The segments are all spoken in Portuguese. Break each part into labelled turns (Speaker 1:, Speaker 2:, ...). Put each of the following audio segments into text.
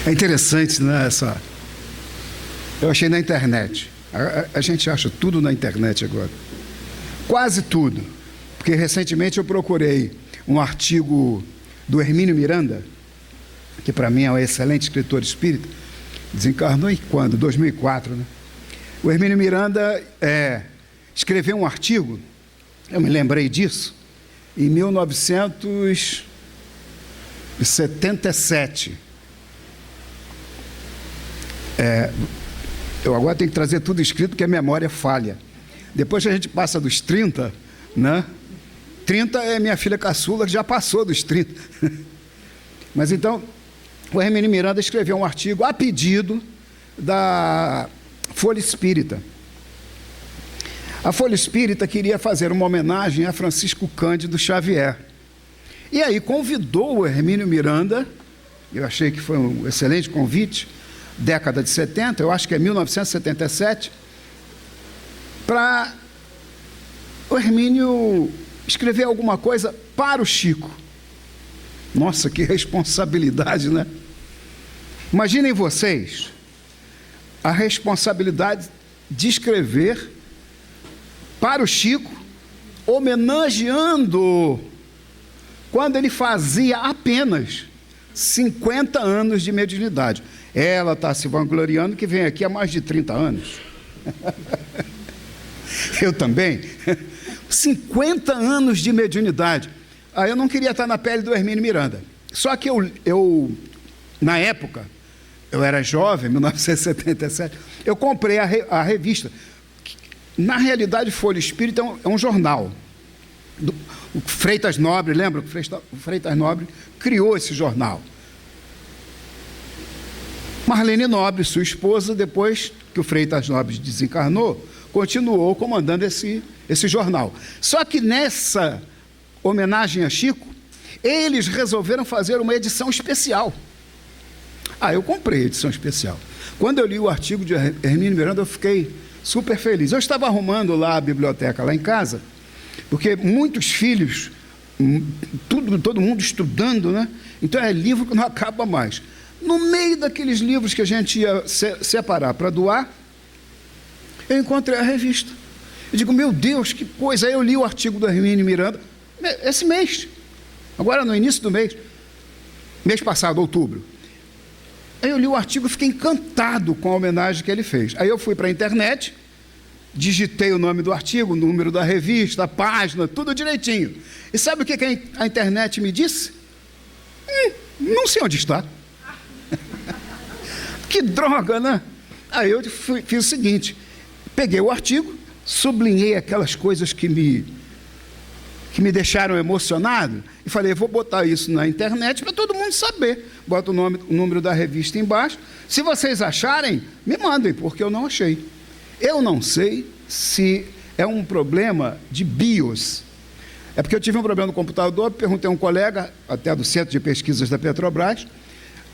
Speaker 1: É interessante, né? Eu achei na internet. A gente acha tudo na internet agora. Quase tudo. Porque recentemente eu procurei um artigo do Hermínio Miranda, que para mim é um excelente escritor espírita. Desencarnou em quando? 2004, né? O Hermínio Miranda escreveu um artigo, eu me lembrei disso, em 1977. Eu agora tenho que trazer tudo escrito, porque a memória falha. Depois que a gente passa dos 30, né? 30 é minha filha caçula, que já passou dos 30. Mas então, o Hermínio Miranda escreveu um artigo a pedido da Folha Espírita. A Folha Espírita queria fazer uma homenagem a Francisco Cândido Xavier. E aí convidou o Hermínio Miranda, eu achei que foi um excelente convite, década de 70, eu acho que é 1977, para o Hermínio escrever alguma coisa para o Chico. Nossa, que responsabilidade, né? Imaginem vocês a responsabilidade de escrever para o Chico, homenageando quando ele fazia apenas 50 anos de mediunidade. Ela está se vangloriando que vem aqui há mais de 30 anos. Eu também. 50 anos de mediunidade. Eu não queria estar na pele do Hermínio Miranda. Só que eu na época, eu era jovem, 1977, eu comprei a revista. Na realidade, Folha Espírita é um jornal. O Freitas Nobre, lembra? O Freitas Nobre criou esse jornal. Marlene Nobre, sua esposa, depois que o Freitas Nobre desencarnou, continuou comandando esse jornal. Só que nessa homenagem a Chico, eles resolveram fazer uma edição especial. Eu comprei a edição especial. Quando eu li o artigo de Hermínio Miranda, eu fiquei super feliz. Eu estava arrumando lá a biblioteca, lá em casa, porque muitos filhos, todo mundo estudando, né? Então é livro que não acaba mais. No meio daqueles livros que a gente ia separar para doar, eu encontrei a revista. Eu digo, meu Deus, que coisa! Aí eu li o artigo do Hermínio Miranda, esse mês, agora no início do mês passado, outubro. Aí eu li o artigo e fiquei encantado com a homenagem que ele fez. Aí eu fui para a internet, digitei o nome do artigo, o número da revista, a página, tudo direitinho. E sabe o que a internet me disse? Não sei onde está. Que droga, né? Aí eu fiz o seguinte, peguei o artigo, sublinhei aquelas coisas que me deixaram emocionado e falei, vou botar isso na internet para todo mundo saber. Bota o número da revista embaixo. Se vocês acharem, me mandem, porque eu não achei. Eu não sei se é um problema de BIOS. É porque eu tive um problema no computador, perguntei a um colega, até do Centro de Pesquisas da Petrobras,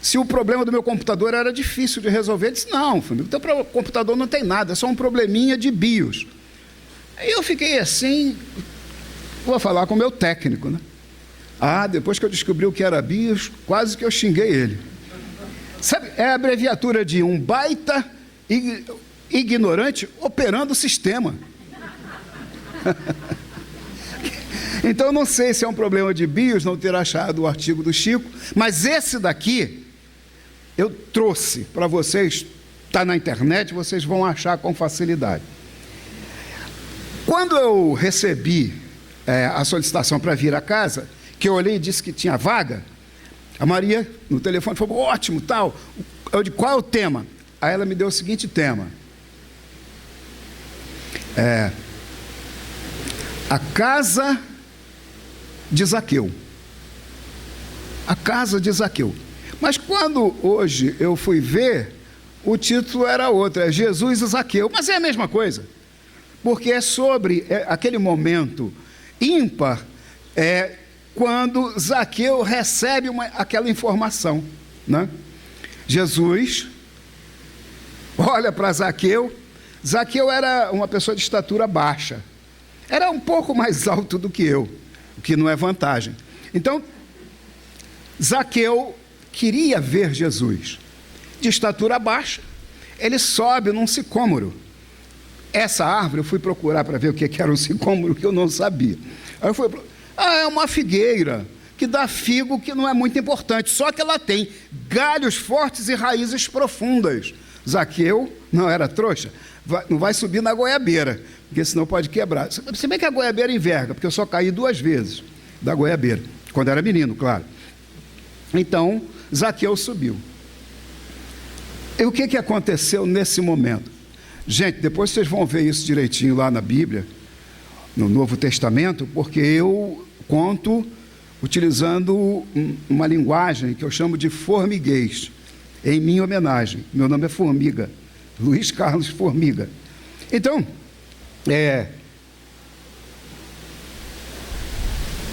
Speaker 1: se o problema do meu computador era difícil de resolver. Ele disse, não, filho, o teu computador não tem nada, é só um probleminha de BIOS. Aí eu fiquei assim, vou falar com o meu técnico, né? Depois que eu descobri o que era BIOS, quase que eu xinguei ele. Sabe, é a abreviatura de um baita ignorante operando o sistema. Então, eu não sei se é um problema de BIOS não ter achado o artigo do Chico, mas esse daqui eu trouxe para vocês, está na internet, vocês vão achar com facilidade. Quando eu recebi a solicitação para vir a casa, que eu olhei e disse que tinha vaga, a Maria, no telefone, falou, ótimo, tal. Eu disse, qual é o tema? Aí ela me deu o seguinte tema. A casa de Zaqueu. A casa de Zaqueu. Mas quando hoje eu fui ver, o título era outro, é Jesus e Zaqueu. Mas é a mesma coisa. Porque é sobre aquele momento ímpar, quando Zaqueu recebe aquela informação, né? Jesus olha para Zaqueu. Zaqueu era uma pessoa de estatura baixa. Era um pouco mais alto do que eu, o que não é vantagem. Então, Zaqueu queria ver Jesus. de estatura baixa, ele sobe num sicômoro. Essa árvore, eu fui procurar para ver o que era um sicômoro, que eu não sabia. Aí eu fui, é uma figueira, que dá figo, que não é muito importante, só que ela tem galhos fortes e raízes profundas. Zaqueu não era trouxa, não vai subir na goiabeira, porque senão pode quebrar. Se bem que a goiabeira enverga, porque eu só caí 2 vezes da goiabeira, quando era menino, claro. Então, Zaqueu subiu. E o que aconteceu nesse momento? Gente, depois vocês vão ver isso direitinho lá na Bíblia, no Novo Testamento, porque eu conto utilizando uma linguagem que eu chamo de formiguês, em minha homenagem. Meu nome é Formiga, Luiz Carlos Formiga. Então,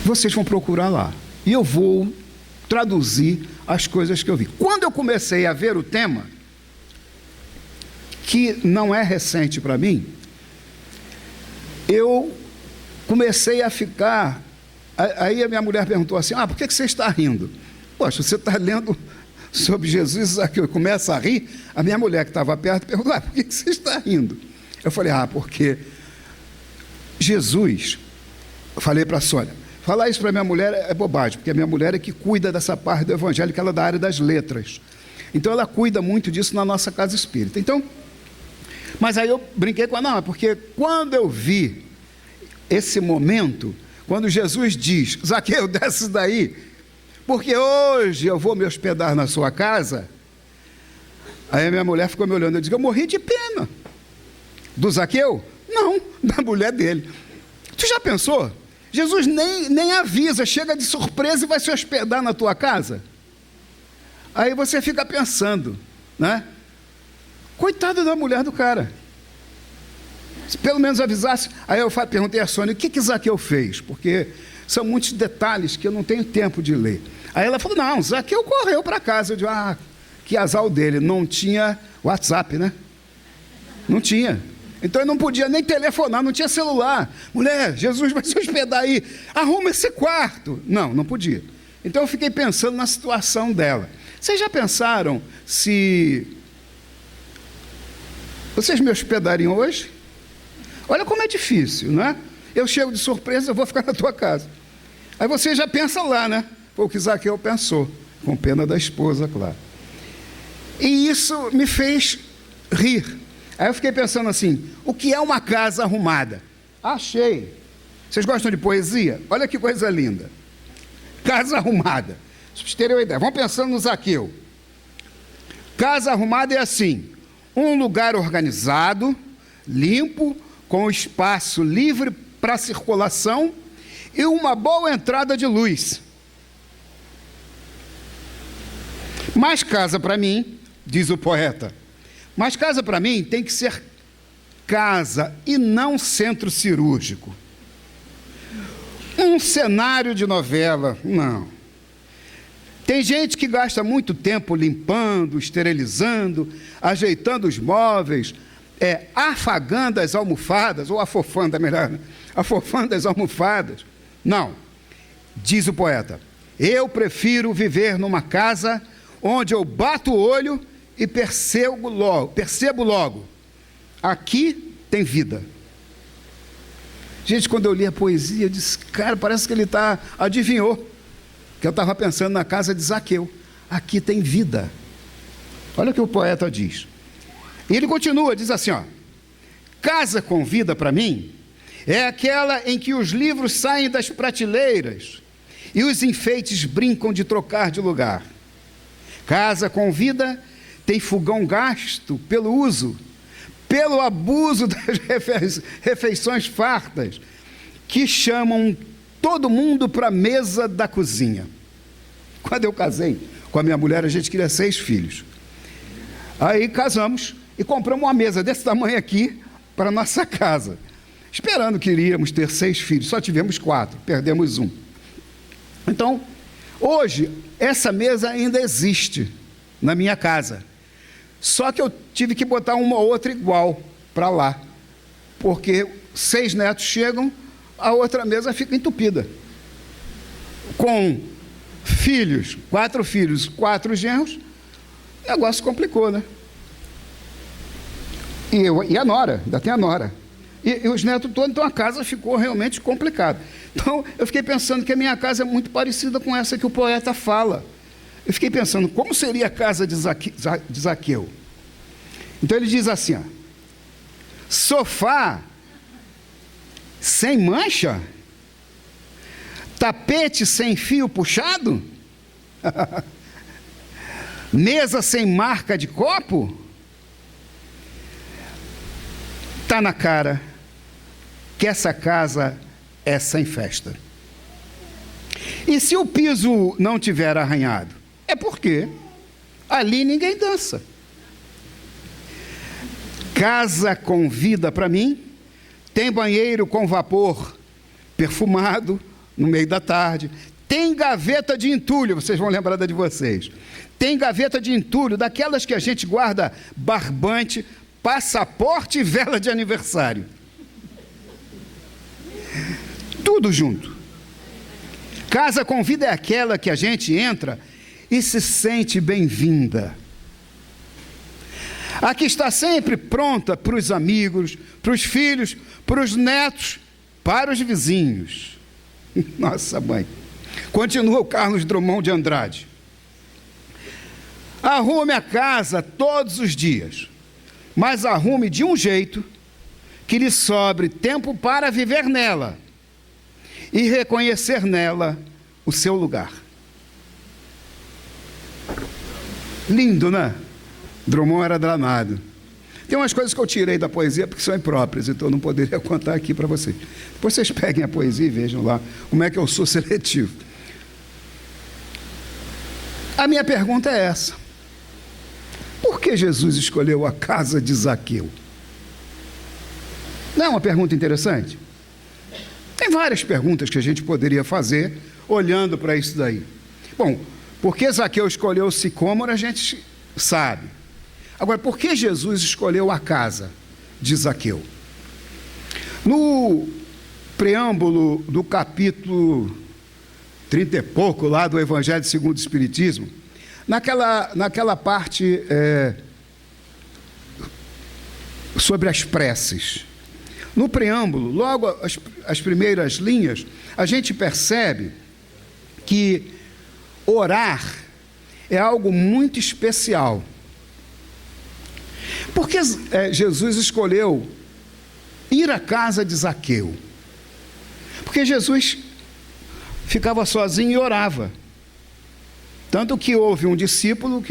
Speaker 1: vocês vão procurar lá, e eu vou traduzir as coisas que eu vi. Quando eu comecei a ver o tema, que não é recente para mim, eu comecei a ficar... Aí a minha mulher perguntou assim, por que você está rindo? Poxa, você está lendo sobre Jesus, eu começo a rir, a minha mulher que estava perto perguntou, por que você está rindo? Eu falei, porque Jesus, eu falei para a Sônia, falar isso para minha mulher é bobagem, porque a minha mulher é que cuida dessa parte do evangelho, que ela é da área das letras. Então ela cuida muito disso na nossa casa espírita. Então, mas aí eu brinquei com ela, é porque quando eu vi esse momento, quando Jesus diz, Zaqueu, desce daí, porque hoje eu vou me hospedar na sua casa, aí a minha mulher ficou me olhando, eu disse, eu morri de pena. Do Zaqueu? Não, da mulher dele. Tu já pensou? Jesus nem avisa, chega de surpresa e vai se hospedar na tua casa. Aí você fica pensando, né? Coitado da mulher do cara. Se pelo menos avisasse. Aí eu perguntei a Sônia, o que Zaqueu fez? Porque são muitos detalhes que eu não tenho tempo de ler. Aí ela falou, não, Zaqueu correu para casa. Eu digo, que azar o dele. Não tinha WhatsApp, né? Não tinha. Então ele não podia nem telefonar, não tinha celular. Mulher, Jesus vai se hospedar aí. Arruma esse quarto. Não podia. Então eu fiquei pensando na situação dela. Vocês já pensaram se vocês me hospedariam hoje? Olha como é difícil, não é? Eu chego de surpresa, eu vou ficar na tua casa. Aí você já pensa lá, né? Foi o que Zaqueu pensou, com pena da esposa, claro. E isso me fez rir. Aí eu fiquei pensando assim, o que é uma casa arrumada? Achei. Vocês gostam de poesia? Olha que coisa linda. Casa arrumada. Pra vocês terem uma ideia. Vamos pensando no Zaqueu. Casa arrumada é assim, um lugar organizado, limpo, com espaço livre para circulação e uma boa entrada de luz. Mas casa para mim, diz o poeta, mas casa para mim tem que ser casa e não centro cirúrgico. Um cenário de novela, não. Tem gente que gasta muito tempo limpando, esterilizando, ajeitando os móveis, afagando as almofadas, ou afofando, melhor, afofando as almofadas. Não, diz o poeta, eu prefiro viver numa casa onde eu bato o olho e percebo logo, aqui tem vida. Gente, quando eu li a poesia, eu disse, cara, parece que ele adivinhou, que eu estava pensando na casa de Zaqueu, aqui tem vida. Olha o que o poeta diz. E ele continua, diz assim, casa com vida para mim é aquela em que os livros saem das prateleiras e os enfeites brincam de trocar de lugar. Casa com vida tem fogão gasto pelo uso, pelo abuso das refeições fartas, que chamam todo mundo para a mesa da cozinha. Quando eu casei com a minha mulher, a gente queria 6 filhos. Aí casamos e compramos uma mesa desse tamanho aqui para a nossa casa, esperando que iríamos ter 6 filhos. Só tivemos 4, perdemos 1. Então, hoje, essa mesa ainda existe na minha casa. Só que eu tive que botar uma ou outra igual para lá, porque 6 netos chegam, a outra mesa fica entupida. Com filhos, 4 filhos, 4 genros, O negócio complicou, né? E a nora, ainda tem a nora. E os netos todos, então a casa ficou realmente complicada. Então eu fiquei pensando que a minha casa é muito parecida com essa que o poeta fala. Eu fiquei pensando, como seria a casa de Zaqueu? Então ele diz assim, ó, sofá sem mancha? Tapete sem fio puxado? Mesa sem marca de copo? Está na cara que essa casa é sem festa. E se o piso não tiver arranhado? É porque ali ninguém dança. Casa com vida para mim, tem banheiro com vapor perfumado no meio da tarde, tem gaveta de entulho, vocês vão lembrar da de vocês. Tem gaveta de entulho, daquelas que a gente guarda barbante, passaporte e vela de aniversário. Tudo junto. Casa com vida é aquela que a gente entra e se sente bem-vinda. A que está sempre pronta para os amigos, para os filhos, para os netos, para os vizinhos. Nossa mãe. Continua o Carlos Drummond de Andrade. Arrume a casa todos os dias, mas arrume de um jeito que lhe sobre tempo para viver nela e reconhecer nela o seu lugar. Lindo, né? Drummond era danado. Tem umas coisas que eu tirei da poesia porque são impróprias, então eu não poderia contar aqui para vocês. Depois vocês peguem a poesia e vejam lá como é que eu sou seletivo. A minha pergunta é essa: por que Jesus escolheu a casa de Zaqueu? Não é uma pergunta interessante? Tem várias perguntas que a gente poderia fazer olhando para isso daí. Bom, por que Zaqueu escolheu o sicômoro, a gente sabe. Agora, por que Jesus escolheu a casa de Zaqueu? No preâmbulo do capítulo 30 e pouco, lá do Evangelho segundo o Espiritismo, naquela parte sobre as preces, no preâmbulo, logo as primeiras linhas, a gente percebe que orar é algo muito especial. Por que Jesus escolheu ir à casa de Zaqueu? Porque Jesus ficava sozinho e orava. Tanto que houve um discípulo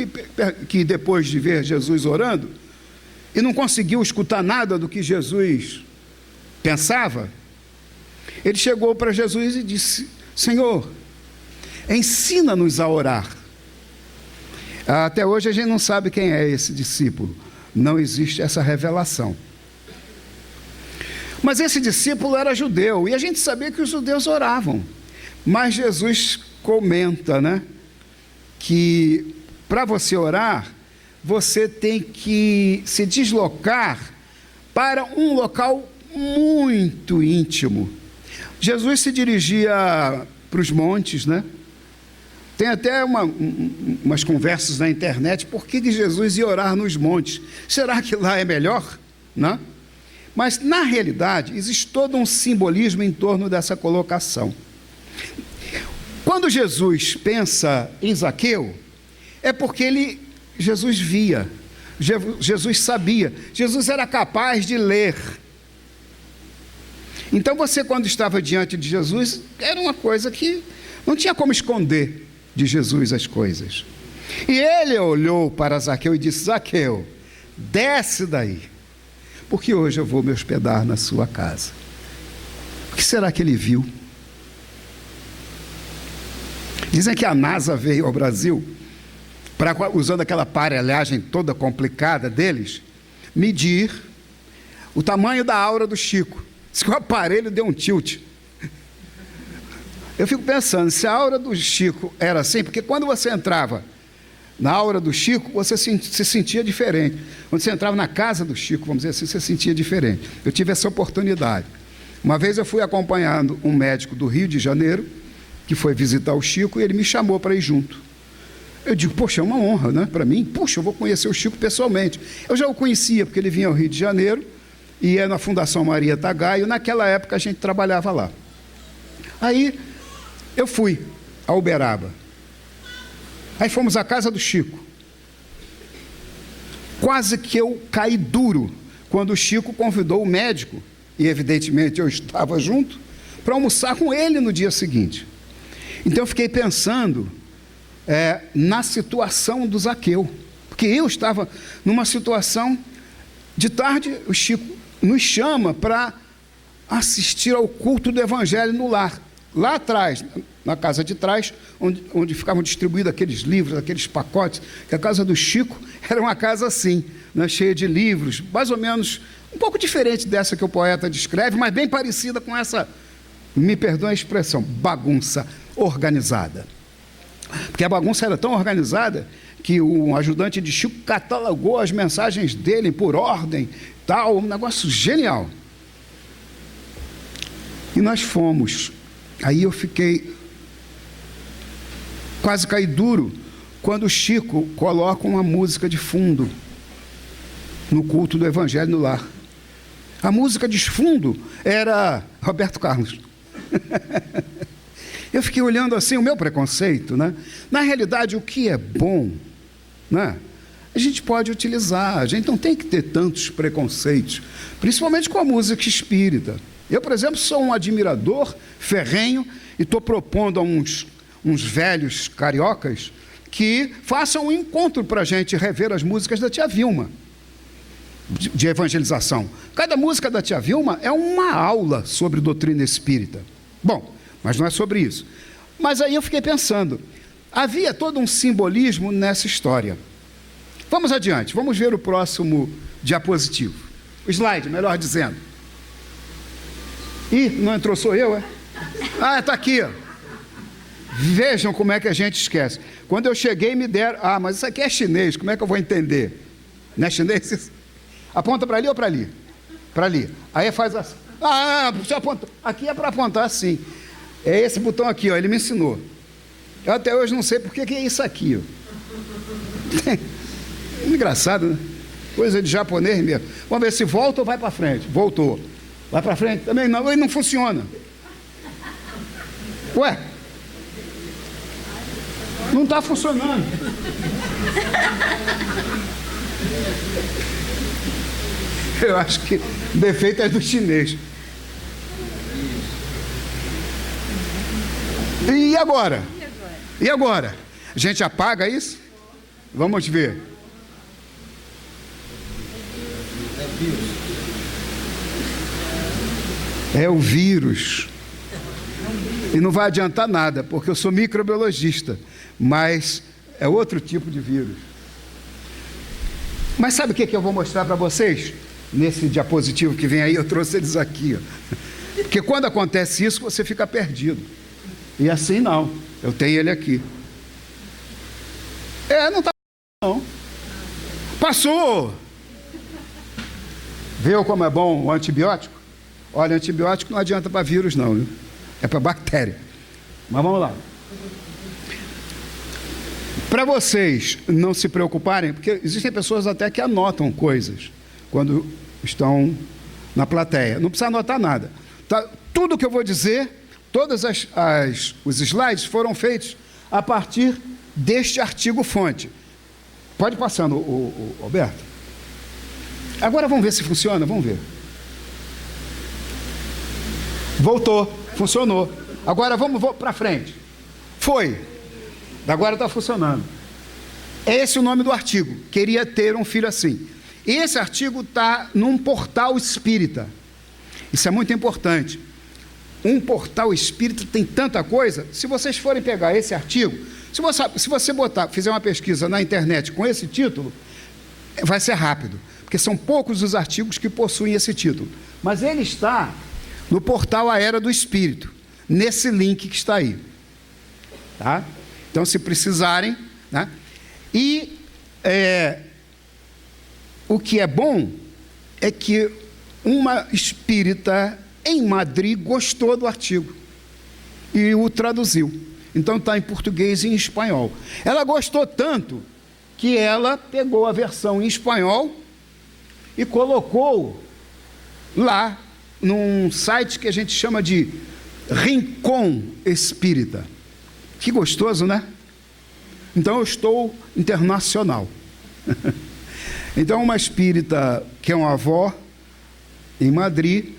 Speaker 1: que depois de ver Jesus orando, e não conseguiu escutar nada do que Jesus pensava, ele chegou para Jesus e disse: Senhor, ensina-nos a orar. Até hoje a gente não sabe quem é esse discípulo. Não existe essa revelação. Mas esse discípulo era judeu, e a gente sabia que os judeus oravam. Mas Jesus comenta, né, que para você orar, você tem que se deslocar para um local muito íntimo. Jesus se dirigia para os montes, né? Tem até umas conversas na internet, por que Jesus ia orar nos montes? Será que lá é melhor? Não? Mas, na realidade, existe todo um simbolismo em torno dessa colocação. Quando Jesus pensa em Zaqueu, é porque Jesus via, Jesus sabia, Jesus era capaz de ler. Então você, quando estava diante de Jesus, era uma coisa que não tinha como esconder de Jesus as coisas. E ele olhou para Zaqueu e disse: Zaqueu, desce daí, porque hoje eu vou me hospedar na sua casa. O que será que ele viu? Dizem que a NASA veio ao Brasil, usando aquela aparelhagem toda complicada deles, medir o tamanho da aura do Chico. Diz que o aparelho deu um tilt. Eu fico pensando, se a aura do Chico era assim, porque quando você entrava na aura do Chico, você se sentia diferente. Quando você entrava na casa do Chico, vamos dizer assim, você se sentia diferente. Eu tive essa oportunidade. Uma vez eu fui acompanhando um médico do Rio de Janeiro, que foi visitar o Chico, e ele me chamou para ir junto. Eu digo, poxa, é uma honra, né, para mim. Puxa, eu vou conhecer o Chico pessoalmente. Eu já o conhecia, porque ele vinha ao Rio de Janeiro, e é na Fundação Maria Tagaio. Naquela época a gente trabalhava lá. Aí eu fui a Uberaba. Aí fomos à casa do Chico. Quase que eu caí duro quando o Chico convidou o médico, e evidentemente eu estava junto, para almoçar com ele no dia seguinte. Então eu fiquei pensando na situação do Zaqueu, porque eu estava numa situação. De tarde o Chico nos chama para assistir ao culto do Evangelho no lar. Lá atrás, na casa de trás, onde ficavam distribuídos aqueles livros, aqueles pacotes, que a casa do Chico era uma casa assim, né, cheia de livros, mais ou menos, um pouco diferente dessa que o poeta descreve, mas bem parecida com essa, me perdoe a expressão, bagunça organizada. Porque a bagunça era tão organizada que o ajudante de Chico catalogou as mensagens dele por ordem, tal, um negócio genial. E nós fomos. Aí eu fiquei, quase caí duro, quando o Chico coloca uma música de fundo no culto do Evangelho no lar. A música de fundo era Roberto Carlos. Eu fiquei olhando assim, o meu preconceito, né? Na realidade, o que é bom, né, a gente pode utilizar, a gente não tem que ter tantos preconceitos, principalmente com a música espírita. Eu, por exemplo, sou um admirador ferrenho e estou propondo a uns velhos cariocas que façam um encontro para a gente rever as músicas da tia Vilma, de evangelização. Cada música da tia Vilma é uma aula sobre doutrina espírita. Bom, mas não é sobre isso. Mas aí eu fiquei pensando, havia todo um simbolismo nessa história. Vamos adiante, vamos ver o próximo diapositivo. O slide, melhor dizendo. Ih, não entrou, sou eu, é? Ah, está aqui, ó. Vejam como é que a gente esquece. Quando eu cheguei, me deram... Ah, mas isso aqui é chinês, como é que eu vou entender? Não é chinês? Aponta para ali ou para ali? Para ali. Aí faz assim. Ah, você aponta. Aqui é para apontar assim. É esse botão aqui, ó, ele me ensinou. Eu até hoje não sei porque que é isso aqui, ó. Engraçado, né? Coisa de japonês mesmo. Vamos ver se volta ou vai para frente. Voltou. Vai para frente? Também não, ele não funciona. Ué? Não está funcionando. Eu acho que o defeito é do chinês. E agora? E agora? A gente apaga isso? Vamos ver. É o vírus. E não vai adiantar nada, porque eu sou microbiologista, mas é outro tipo de vírus. Mas sabe o que eu vou mostrar para vocês? Nesse diapositivo que vem aí, eu trouxe eles aqui, ó. Porque quando acontece isso, você fica perdido. E assim não, eu tenho ele aqui. Não está não. Passou! Viu como é bom o antibiótico? Olha, antibiótico não adianta para vírus não, viu? É para bactéria. Mas vamos lá. Para vocês não se preocuparem, porque existem pessoas até que anotam coisas quando estão na plateia. Não precisa anotar nada. Tá? Tudo que eu vou dizer, todos os slides foram feitos a partir deste artigo-fonte. Pode ir passando, o Alberto. Agora vamos ver se funciona, vamos ver. Voltou, funcionou. Agora vamos para frente. Foi. Agora está funcionando. É esse o nome do artigo. Queria ter um filho assim. Esse artigo está num portal espírita. Isso é muito importante. Um portal espírita tem tanta coisa. Se vocês forem pegar esse artigo, se você fizer uma pesquisa na internet com esse título, vai ser rápido, porque são poucos os artigos que possuem esse título. Mas ele está no portal A Era do Espírito, nesse link que está aí. Tá? Então, se precisarem, né? E o que é bom é que uma espírita em Madrid gostou do artigo e o traduziu. Então está em português e em espanhol. Ela gostou tanto que ela pegou a versão em espanhol e colocou lá num site que a gente chama de Rincón Espírita. Que gostoso, né? Então eu estou internacional. Então uma espírita, que é uma avó em Madrid,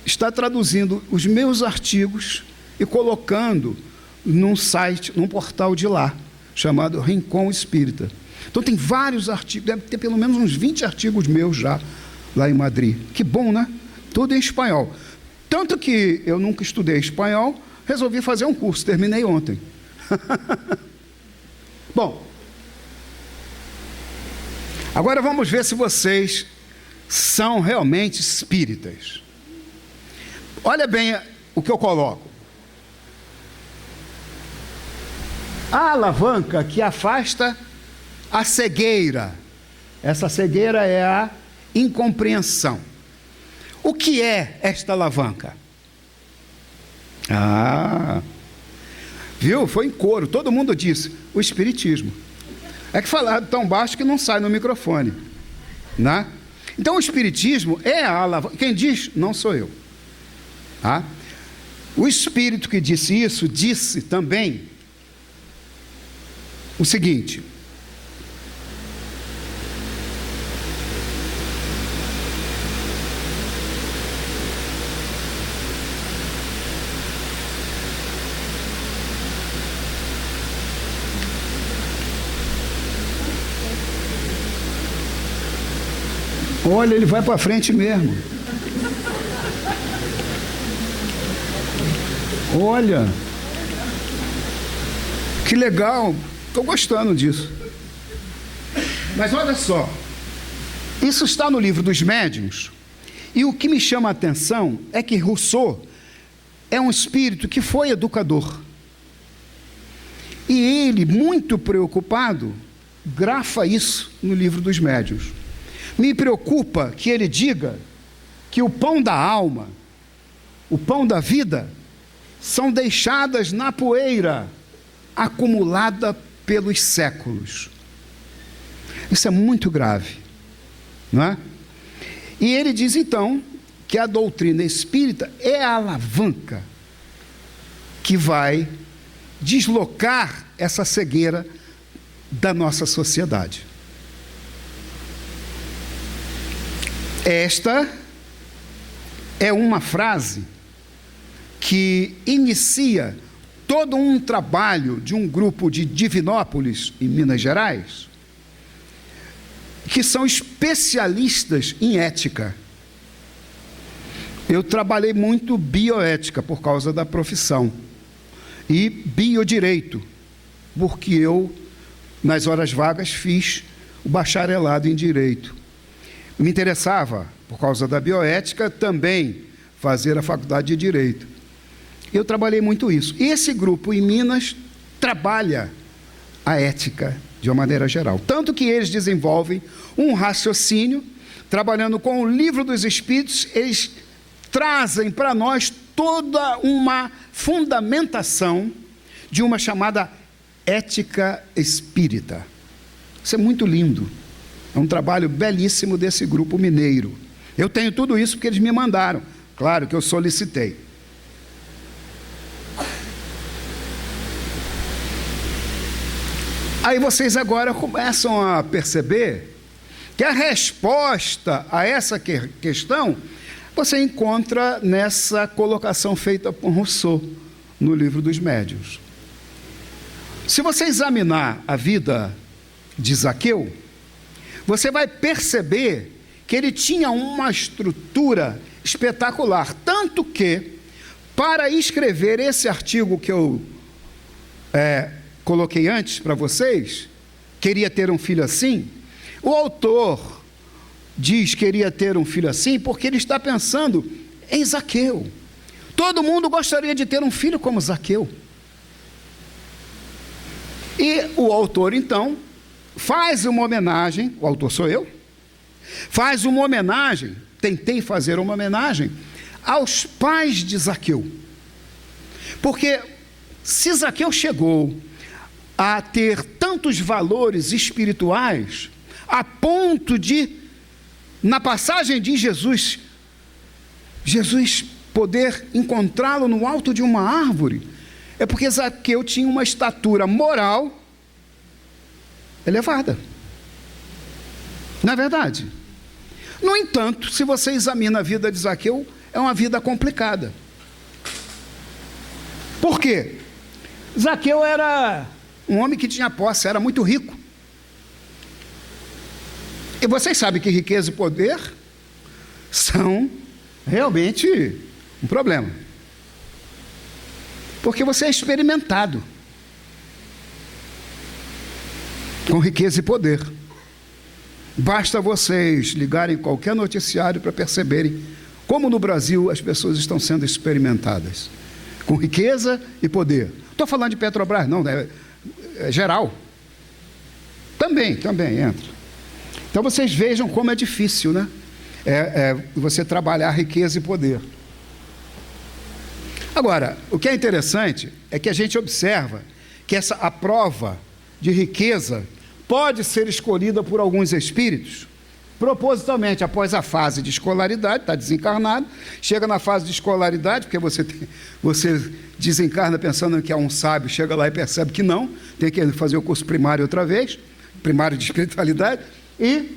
Speaker 1: está traduzindo os meus artigos e colocando num site, num portal de lá, chamado Rincón Espírita. Então tem vários artigos, deve ter pelo menos uns 20 artigos meus já lá em Madrid. Que bom, né? Tudo em espanhol. Tanto que eu nunca estudei espanhol, resolvi fazer um curso, terminei ontem. Bom, agora vamos ver se vocês são realmente espíritas. Olha bem o que eu coloco. A alavanca que afasta a cegueira. Essa cegueira é a incompreensão. O que é esta alavanca? Viu? Foi em coro, todo mundo disse. O espiritismo. É que falaram tão baixo que não sai no microfone, né? Então o espiritismo é a alavanca. Quem diz? Não sou eu. Tá? O espírito que disse isso, disse também o seguinte: olha, ele vai para frente mesmo. Olha, que legal, estou gostando disso. Mas olha só, isso está no livro dos médiuns, e o que me chama a atenção é que Rousseau é um espírito que foi educador. E ele, muito preocupado, grafa isso no livro dos médiuns. Me preocupa que ele diga que o pão da alma, o pão da vida, são deixadas na poeira, acumulada pelos séculos. Isso é muito grave, não é? E ele diz então que a doutrina espírita é a alavanca que vai deslocar essa cegueira da nossa sociedade. Esta é uma frase que inicia todo um trabalho de um grupo de Divinópolis, em Minas Gerais, que são especialistas em ética. Eu trabalhei muito bioética por causa da profissão e biodireito, porque eu, nas horas vagas, fiz o bacharelado em direito. Me interessava, por causa da bioética, também fazer a faculdade de direito. Eu trabalhei muito isso. E esse grupo em Minas trabalha a ética de uma maneira geral. Tanto que eles desenvolvem um raciocínio, trabalhando com o Livro dos Espíritos, eles trazem para nós toda uma fundamentação de uma chamada ética espírita. Isso é muito lindo. É um trabalho belíssimo desse grupo mineiro. Eu tenho tudo isso porque eles me mandaram. Claro que eu solicitei. Aí vocês agora começam a perceber que a resposta a essa questão você encontra nessa colocação feita por Rousseau no Livro dos Médiuns. Se você examinar a vida de Zaqueu, você vai perceber que ele tinha uma estrutura espetacular, tanto que, para escrever esse artigo que eu coloquei antes para vocês, queria ter um filho assim, o autor diz que queria ter um filho assim porque ele está pensando em Zaqueu. Todo mundo gostaria de ter um filho como Zaqueu. E o autor, então, faz uma homenagem, o autor sou eu, faz uma homenagem, tentei fazer uma homenagem aos pais de Zaqueu. Porque se Zaqueu chegou a ter tantos valores espirituais, a ponto de, na passagem de Jesus poder encontrá-lo no alto de uma árvore, é porque Zaqueu tinha uma estatura moral elevada. Não é verdade? No entanto, se você examina a vida de Zaqueu, é uma vida complicada. Por quê? Zaqueu era um homem que tinha posse, era muito rico. E vocês sabem que riqueza e poder são realmente um problema. Porque você é experimentado com riqueza e poder. Basta vocês ligarem qualquer noticiário para perceberem como no Brasil as pessoas estão sendo experimentadas com riqueza e poder. Estou falando de Petrobras, não, é geral. Também entra. Então vocês vejam como é difícil, né? Você trabalhar riqueza e poder. Agora, o que é interessante é que a gente observa que a prova de riqueza pode ser escolhida por alguns espíritos, propositalmente, após a fase de escolaridade, está desencarnado, chega na fase de escolaridade, porque você desencarna pensando que é um sábio, chega lá e percebe que não, tem que fazer o curso primário outra vez, primário de espiritualidade, e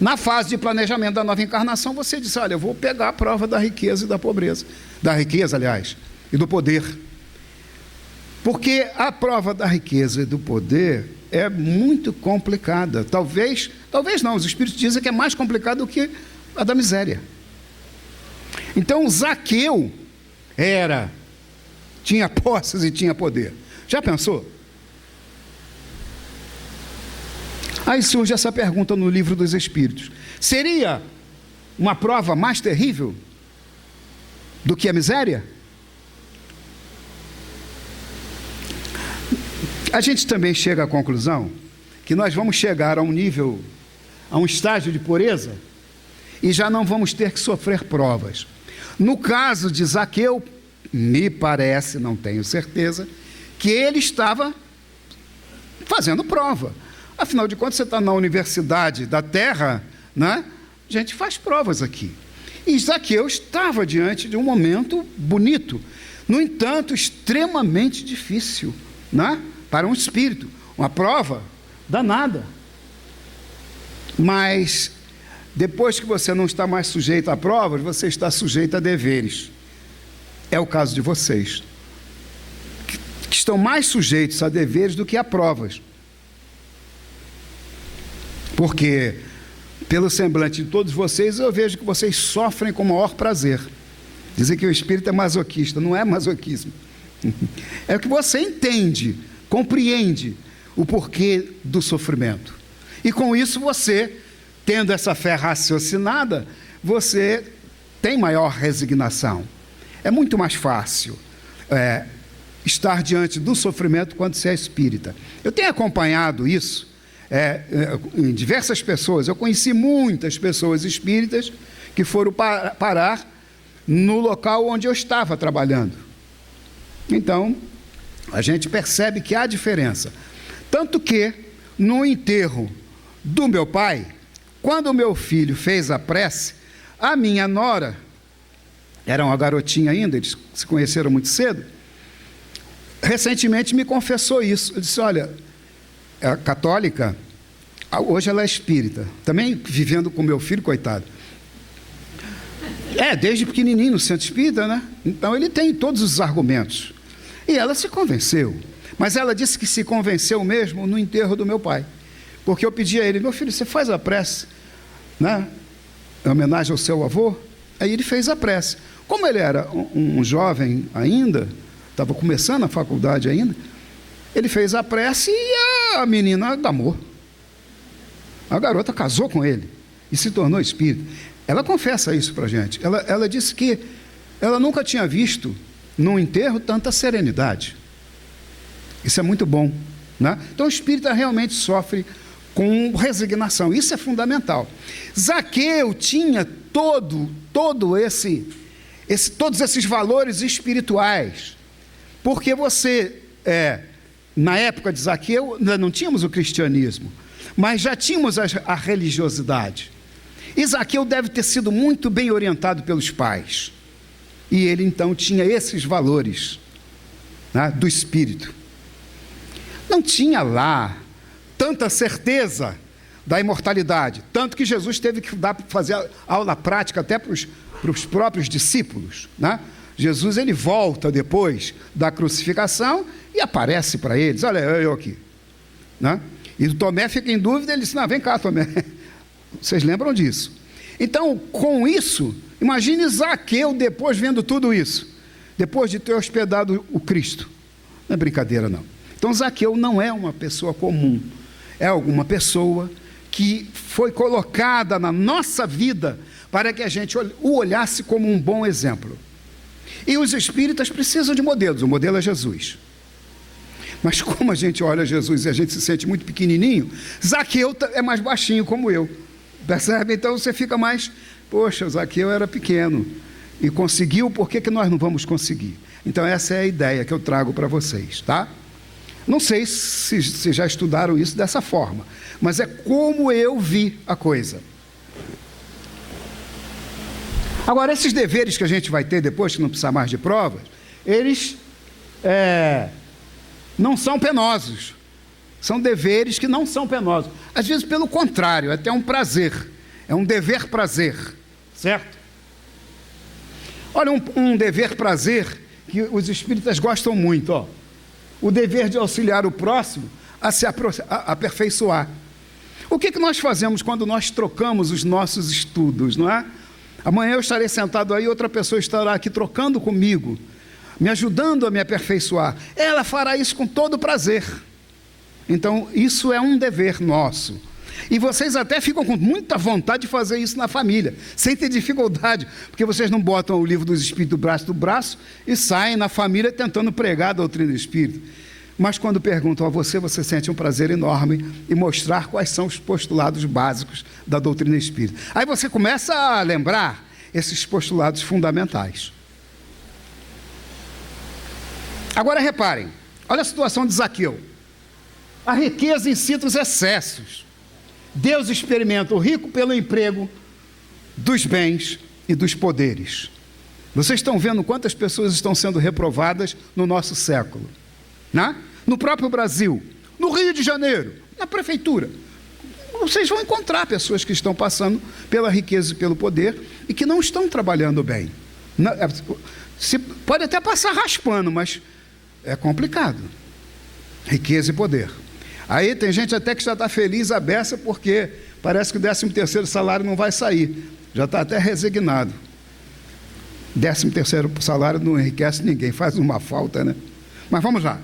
Speaker 1: na fase de planejamento da nova encarnação, você diz, olha, eu vou pegar a prova da riqueza e da pobreza, da riqueza, aliás, e do poder. Porque a prova da riqueza e do poder é muito complicada. Talvez não, os espíritos dizem que é mais complicado do que a da miséria. Então, Zaqueu tinha posses e tinha poder. Já pensou? Aí surge essa pergunta no Livro dos Espíritos. Seria uma prova mais terrível do que a miséria? A gente também chega à conclusão que nós vamos chegar a um estágio de pureza e já não vamos ter que sofrer provas. No caso de Zaqueu, me parece, não tenho certeza, que ele estava fazendo prova. Afinal de contas, você está na universidade da Terra, né? A gente faz provas aqui. E Zaqueu estava diante de um momento bonito, no entanto, extremamente difícil, né? Para um espírito, uma prova danada. Mas, depois que você não está mais sujeito a provas, você está sujeito a deveres. É o caso de vocês, que estão mais sujeitos a deveres do que a provas. Porque, pelo semblante de todos vocês, eu vejo que vocês sofrem com o maior prazer. Dizem que o espírito é masoquista, não é masoquismo. É o que você entende, compreende o porquê do sofrimento. E com isso você, tendo essa fé raciocinada, você tem maior resignação. É muito mais fácil estar diante do sofrimento quando você é espírita. Eu tenho acompanhado isso em diversas pessoas. Eu conheci muitas pessoas espíritas que foram parar no local onde eu estava trabalhando. Então, a gente percebe que há diferença. Tanto que, no enterro do meu pai, quando o meu filho fez a prece, a minha nora, era uma garotinha ainda, eles se conheceram muito cedo, recentemente me confessou isso. Eu disse, olha, é católica, hoje ela é espírita, também vivendo com meu filho, coitado. Desde pequenininho no centro espírita, né? Então ele tem todos os argumentos. E ela se convenceu. Mas ela disse que se convenceu mesmo no enterro do meu pai. Porque eu pedi a ele, meu filho, você faz a prece, né? Em homenagem ao seu avô? Aí ele fez a prece. Como ele era um jovem ainda, estava começando a faculdade ainda, ele fez a prece e a menina amou. A garota casou com ele e se tornou espírita. Ela confessa isso para a gente. Ela disse que ela nunca tinha visto num enterro tanta serenidade. Isso é muito bom, né? Então o espírita realmente sofre com resignação. Isso é fundamental. Zaqueu tinha todos esses valores espirituais, Porque na época de Zaqueu, não tínhamos o cristianismo, mas já tínhamos a religiosidade. E Zaqueu deve ter sido muito bem orientado pelos pais. E ele então tinha esses valores, né, do espírito. Não tinha lá tanta certeza da imortalidade, tanto que Jesus teve que fazer aula prática até para os próprios discípulos, né? Jesus, ele volta depois da crucificação e aparece para eles: olha, eu aqui, né? E o Tomé fica em dúvida, ele disse: não, vem cá, Tomé. Vocês lembram disso? Então, com isso, imagine Zaqueu depois vendo tudo isso, depois de ter hospedado o Cristo. Não é brincadeira, não. Então, Zaqueu não é uma pessoa comum, é alguma pessoa que foi colocada na nossa vida para que a gente o olhasse como um bom exemplo. E os espíritas precisam de modelos, o modelo é Jesus. Mas como a gente olha Jesus e a gente se sente muito pequenininho, Zaqueu é mais baixinho como eu, percebe? Então você fica mais, poxa, Zaqueu era pequeno e conseguiu, por que nós não vamos conseguir? Então essa é a ideia que eu trago para vocês, tá? Não sei se já estudaram isso dessa forma, mas é como eu vi a coisa. Agora, esses deveres que a gente vai ter depois, que não precisa mais de provas, eles não são penosos. São deveres que não são penosos. Às vezes, pelo contrário, é até um prazer. É um dever-prazer, certo? Olha, um dever-prazer que os espíritas gostam muito, ó. O dever de auxiliar o próximo a se aperfeiçoar. O que nós fazemos quando nós trocamos os nossos estudos, não é? Amanhã eu estarei sentado aí, outra pessoa estará aqui trocando comigo, me ajudando a me aperfeiçoar. Ela fará isso com todo prazer. Então, isso é um dever nosso. E vocês até ficam com muita vontade de fazer isso na família, sem ter dificuldade, porque vocês não botam o livro dos Espíritos do braço e saem na família tentando pregar a doutrina do Espírito. Mas quando perguntam a você, você sente um prazer enorme em mostrar quais são os postulados básicos da doutrina espírita. Aí você começa a lembrar esses postulados fundamentais. Agora reparem, olha a situação de Zaqueu. A riqueza incita os excessos. Deus experimenta o rico pelo emprego dos bens e dos poderes. Vocês estão vendo quantas pessoas estão sendo reprovadas no nosso século, né? No próprio Brasil, no Rio de Janeiro, na prefeitura. Vocês vão encontrar pessoas que estão passando pela riqueza e pelo poder e que não estão trabalhando bem. Pode até passar raspando, mas é complicado. Riqueza e poder. Aí tem gente até que já está feliz à beça porque parece que o 13º salário não vai sair. Já está até resignado. 13º salário não enriquece ninguém, faz uma falta, né? Mas vamos lá.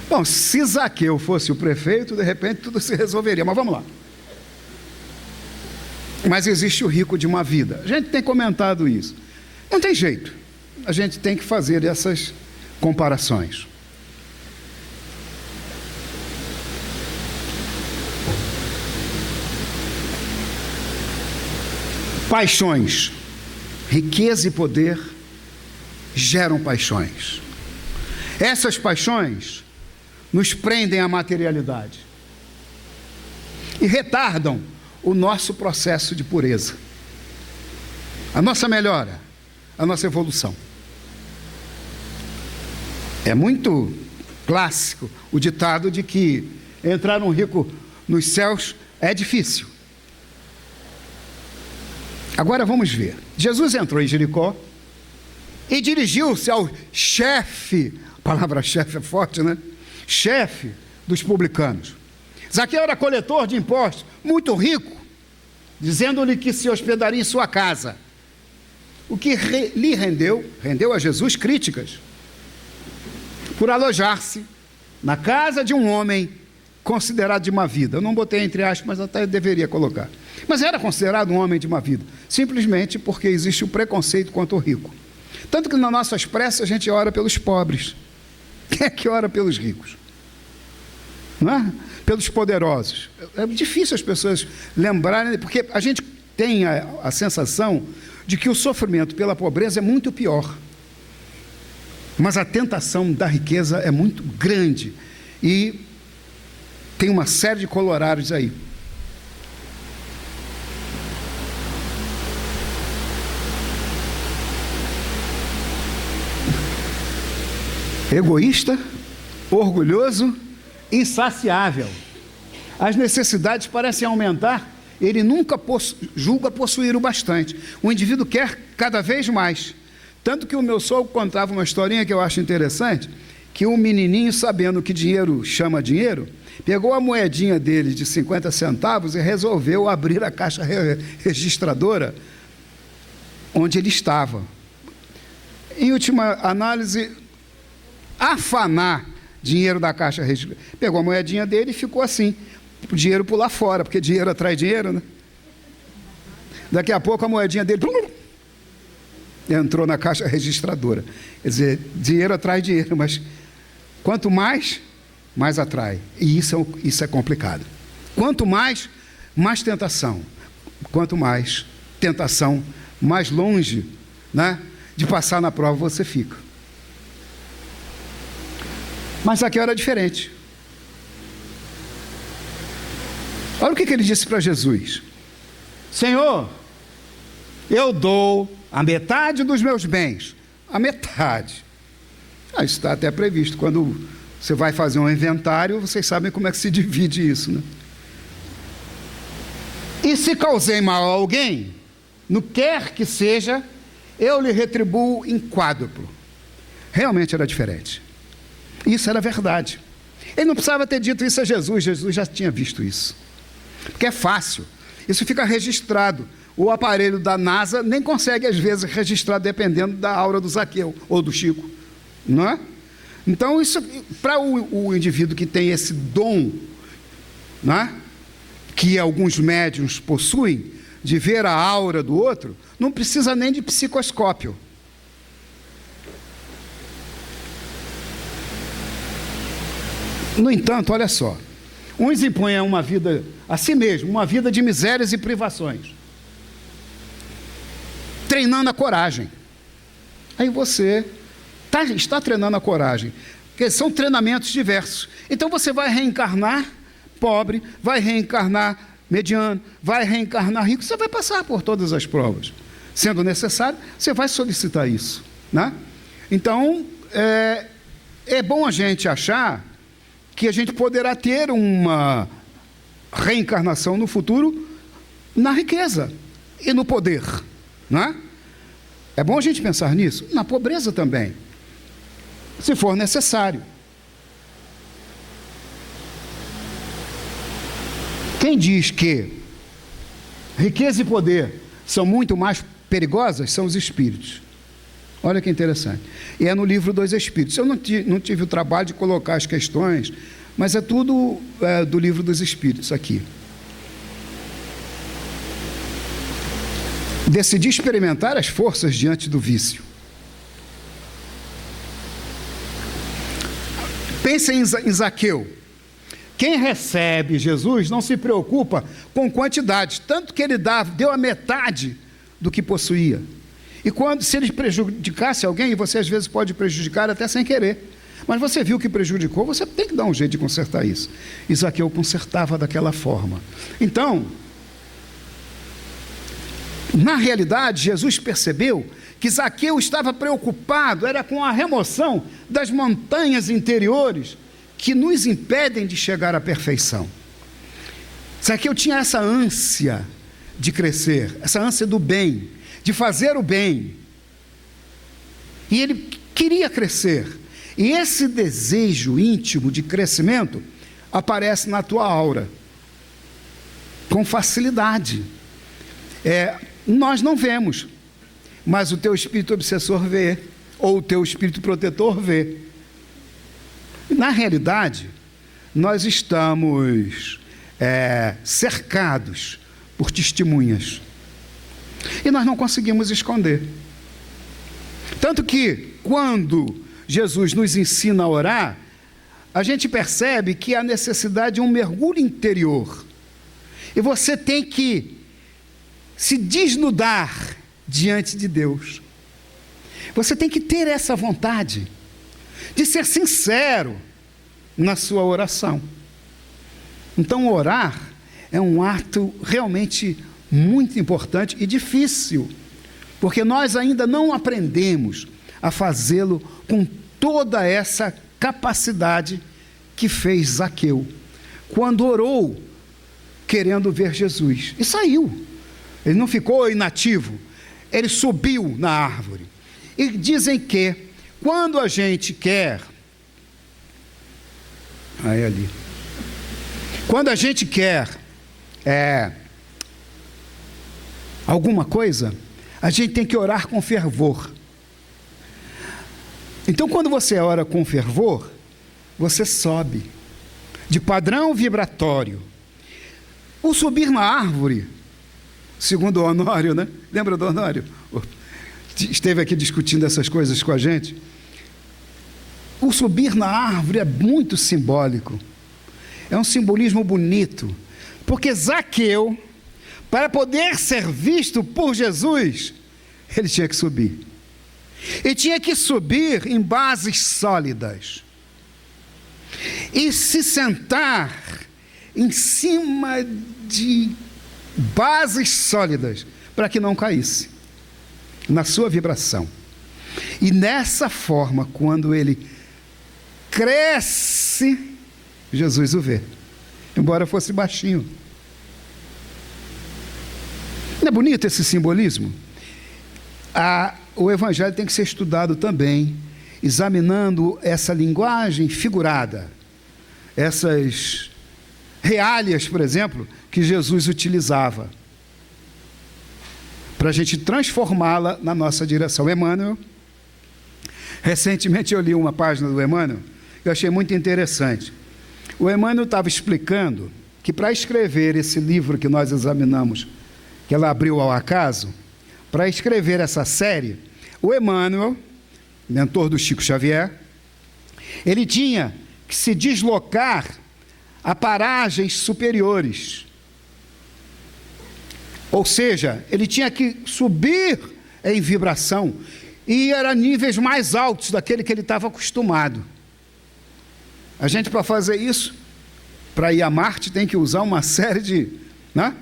Speaker 1: Bom, se Zaqueu fosse o prefeito, de repente tudo se resolveria, mas vamos lá. Mas existe o rico de uma vida. A gente tem comentado isso. Não tem jeito. A gente tem que fazer essas comparações. Paixões. Riqueza e poder geram paixões. Essas paixões nos prendem à materialidade e retardam o nosso processo de pureza, a nossa melhora, a nossa evolução. É muito clássico o ditado de que entrar um rico nos céus é difícil. Agora vamos ver. Jesus entrou em Jericó e dirigiu-se ao chefe, a palavra chefe é forte, né? Chefe dos publicanos. Zaqueu era coletor de impostos, muito rico, dizendo-lhe que se hospedaria em sua casa. O que lhe rendeu a Jesus críticas, por alojar-se na casa de um homem considerado de má vida. Eu não botei entre aspas, mas até deveria colocar. Mas era considerado um homem de má vida, simplesmente porque existe o preconceito contra o rico. Tanto que nas nossas preces a gente ora pelos pobres. Quem é que ora pelos ricos? Não é? Pelos poderosos. É difícil as pessoas lembrarem, porque a gente tem a sensação de que o sofrimento pela pobreza é muito pior. Mas a tentação da riqueza é muito grande e tem uma série de colorários aí. Egoísta, orgulhoso, insaciável. As necessidades parecem aumentar, ele nunca julga possuir o bastante. O indivíduo quer cada vez mais. Tanto que o meu sogro contava uma historinha que eu acho interessante, que um menininho, sabendo que dinheiro chama dinheiro, pegou a moedinha dele de 50 centavos e resolveu abrir a caixa registradora onde ele estava. Em última análise, afanar dinheiro da caixa registradora. Pegou a moedinha dele e ficou assim, o dinheiro pular fora, porque dinheiro atrai dinheiro, né? Daqui a pouco a moedinha dele entrou na caixa registradora. Quer dizer, dinheiro atrai dinheiro, mas quanto mais, mais atrai. E isso é complicado. Quanto mais, mais tentação. Quanto mais tentação, mais longe, né, de passar na prova você fica. Mas aqui era diferente. Olha o que ele disse para Jesus: Senhor, eu dou a metade dos meus bens. A metade. Isso está até previsto. Quando você vai fazer um inventário, vocês sabem como é que se divide isso, né? E se causei mal a alguém, no quer que seja, eu lhe retribuo em quádruplo. Realmente era diferente. Isso era verdade. Ele não precisava ter dito isso a Jesus. Jesus já tinha visto isso. Porque é fácil. Isso fica registrado. O aparelho da NASA nem consegue, às vezes, registrar, dependendo da aura do Zaqueu ou do Chico. Não é? Então, isso, para o indivíduo que tem esse dom, não é? Que alguns médiuns possuem, de ver a aura do outro, não precisa nem de psicoscópio. No entanto, olha só, uns impõem a uma vida, a si mesmo, uma vida de misérias e privações, treinando a coragem. Aí você está treinando a coragem, porque são treinamentos diversos. Então você vai reencarnar pobre, vai reencarnar mediano, vai reencarnar rico, você vai passar por todas as provas. Sendo necessário, você vai solicitar isso, né? Então, é bom a gente achar que a gente poderá ter uma reencarnação no futuro na riqueza e no poder, não é? É bom a gente pensar nisso. Na pobreza também, se for necessário. Quem diz que riqueza e poder são muito mais perigosas são os espíritos. Olha que interessante. E é no livro dos Espíritos. Eu não tive o trabalho de colocar as questões, mas é tudo do livro dos Espíritos aqui. Decidi experimentar as forças diante do vício. Pensem em Zaqueu. Quem recebe Jesus não se preocupa com quantidade, tanto que ele deu a metade do que possuía. E se ele prejudicasse alguém, e você às vezes pode prejudicar até sem querer, mas você viu que prejudicou, você tem que dar um jeito de consertar isso. E Zaqueu consertava daquela forma. Então, na realidade, Jesus percebeu que Zaqueu estava preocupado, era com a remoção das montanhas interiores que nos impedem de chegar à perfeição. Zaqueu tinha essa ânsia de crescer, essa ânsia do bem, de fazer o bem. E ele queria crescer. E esse desejo íntimo de crescimento aparece na tua aura, com facilidade. Nós não vemos, mas o teu espírito obsessor vê, ou o teu espírito protetor vê. Na realidade, nós estamos cercados por testemunhas. E nós não conseguimos esconder. Tanto que, quando Jesus nos ensina a orar, a gente percebe que há necessidade de um mergulho interior. E você tem que se desnudar diante de Deus. Você tem que ter essa vontade. de ser sincero na sua oração. Então, orar é um ato realmente muito importante e difícil, porque nós ainda não aprendemos a fazê-lo com toda essa capacidade que fez Zaqueu, quando orou, querendo ver Jesus, e saiu. Ele não ficou inativo, ele subiu na árvore. E dizem que, quando a gente quer, quando a gente quer alguma coisa, a gente tem que orar com fervor. Então, quando você ora com fervor, você sobe de padrão vibratório. O subir na árvore, segundo o Honório, né? Lembra do Honório? Esteve aqui discutindo essas coisas com a gente. O subir na árvore é muito simbólico. É um simbolismo bonito. Porque Zaqueu, para poder ser visto por Jesus, ele tinha que subir. E tinha que subir em bases sólidas. E se sentar em cima de bases sólidas, para que não caísse na sua vibração. E nessa forma, quando ele cresce, Jesus o vê, embora fosse baixinho. Não é bonito esse simbolismo? O Evangelho tem que ser estudado também, examinando essa linguagem figurada, essas reálias, por exemplo, que Jesus utilizava, para a gente transformá-la na nossa direção. Emmanuel, recentemente eu li uma página do Emmanuel, que eu achei muito interessante. O Emmanuel estava explicando que, para escrever esse livro que nós examinamos, que ela abriu ao acaso, para escrever essa série, o Emmanuel, mentor do Chico Xavier, ele tinha que se deslocar a paragens superiores. Ou seja, ele tinha que subir em vibração e ir a níveis mais altos daquele que ele estava acostumado. A gente, para fazer isso, para ir a Marte, tem que usar uma série de... né?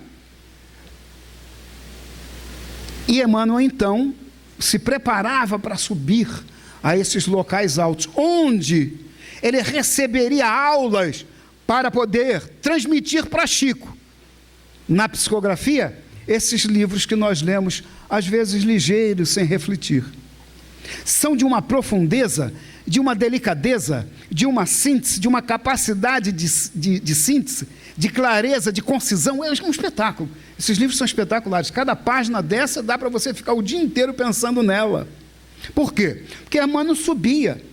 Speaker 1: E Emmanuel, então, se preparava para subir a esses locais altos, onde ele receberia aulas para poder transmitir para Chico, na psicografia, esses livros que nós lemos, às vezes ligeiros, sem refletir. São de uma profundeza, de uma delicadeza, de uma síntese, de uma capacidade de síntese, de clareza, de concisão. É um espetáculo. Esses livros são espetaculares. Cada página dessa dá para você ficar o dia inteiro pensando nela. Por quê? Porque Emmanuel subia.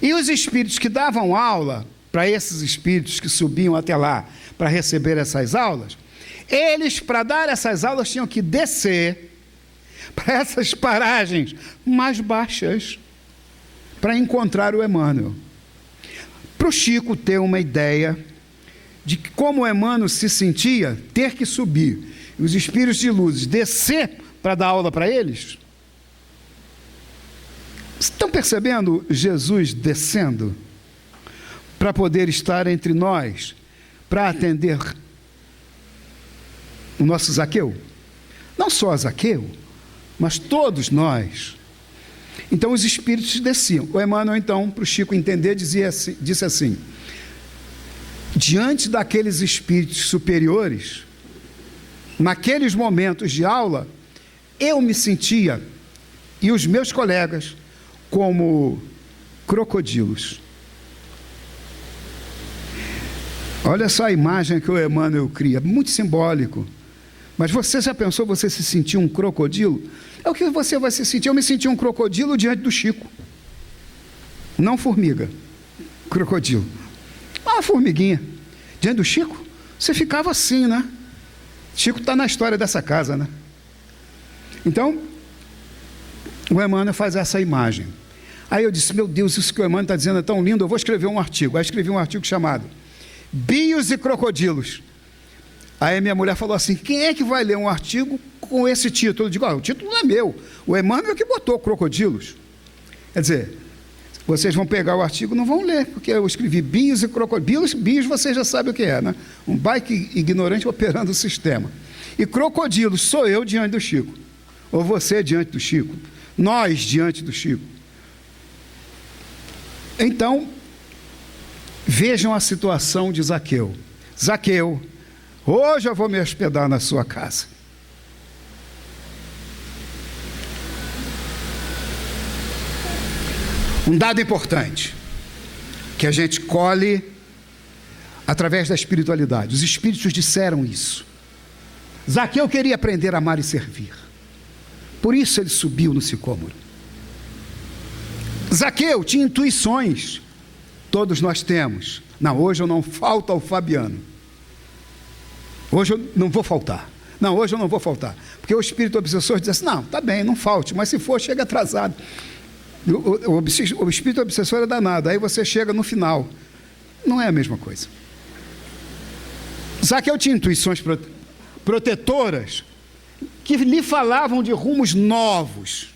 Speaker 1: E os espíritos que davam aula para esses espíritos que subiam até lá para receber essas aulas, eles, para dar essas aulas, tinham que descer para essas paragens mais baixas para encontrar o Emmanuel. Para o Chico ter uma ideia de como o Emmanuel se sentia, ter que subir, e os espíritos de luz descer para dar aula para eles. Estão percebendo Jesus descendo para poder estar entre nós, para atender o nosso Zaqueu? Não só Zaqueu, mas todos nós. Então os espíritos desciam. O Emmanuel, então, para o Chico entender, disse assim: diante daqueles espíritos superiores, naqueles momentos de aula, eu me sentia, e os meus colegas, como crocodilos. Olha só a imagem que o Emmanuel cria, muito simbólico. Mas você já pensou você se sentir um crocodilo? É o que você vai se sentir. Eu me senti um crocodilo diante do Chico. Não formiga, crocodilo. Uma formiguinha. Diante do Chico, você ficava assim, né? Chico está na história dessa casa, né? Então, o Emmanuel faz essa imagem. Aí eu disse, meu Deus, isso que o Emmanuel está dizendo é tão lindo, eu vou escrever um artigo. Aí escrevi um artigo chamado Bios e Crocodilos. Aí minha mulher falou assim, quem é que vai ler um artigo com esse título? Eu digo, o título não é meu, o Emmanuel é que botou crocodilos. Quer dizer, Vocês vão pegar o artigo, não vão ler, porque eu escrevi bios e crocodilos. Bios você já sabe o que é, né? Um baita ignorante operando o sistema. E crocodilos sou eu diante do Chico, ou você diante do Chico, nós diante do Chico. Então, vejam a situação de Zaqueu. Zaqueu, hoje eu vou me hospedar na sua casa. Um dado importante, que a gente colhe através da espiritualidade. Os espíritos disseram isso. Zaqueu queria aprender a amar e servir. Por isso ele subiu no sicômoro. Zaqueu tinha intuições. Todos nós temos. Não, hoje eu não falto ao Fabiano. Hoje eu não vou faltar. Não, hoje eu não vou faltar. Porque o espírito obsessor diz assim, não, tá bem, não falte, mas se for, chega atrasado. O espírito obsessor é danado, aí você chega no final. Não é a mesma coisa. Zaqueu tinha intuições protetoras que lhe falavam de rumos novos,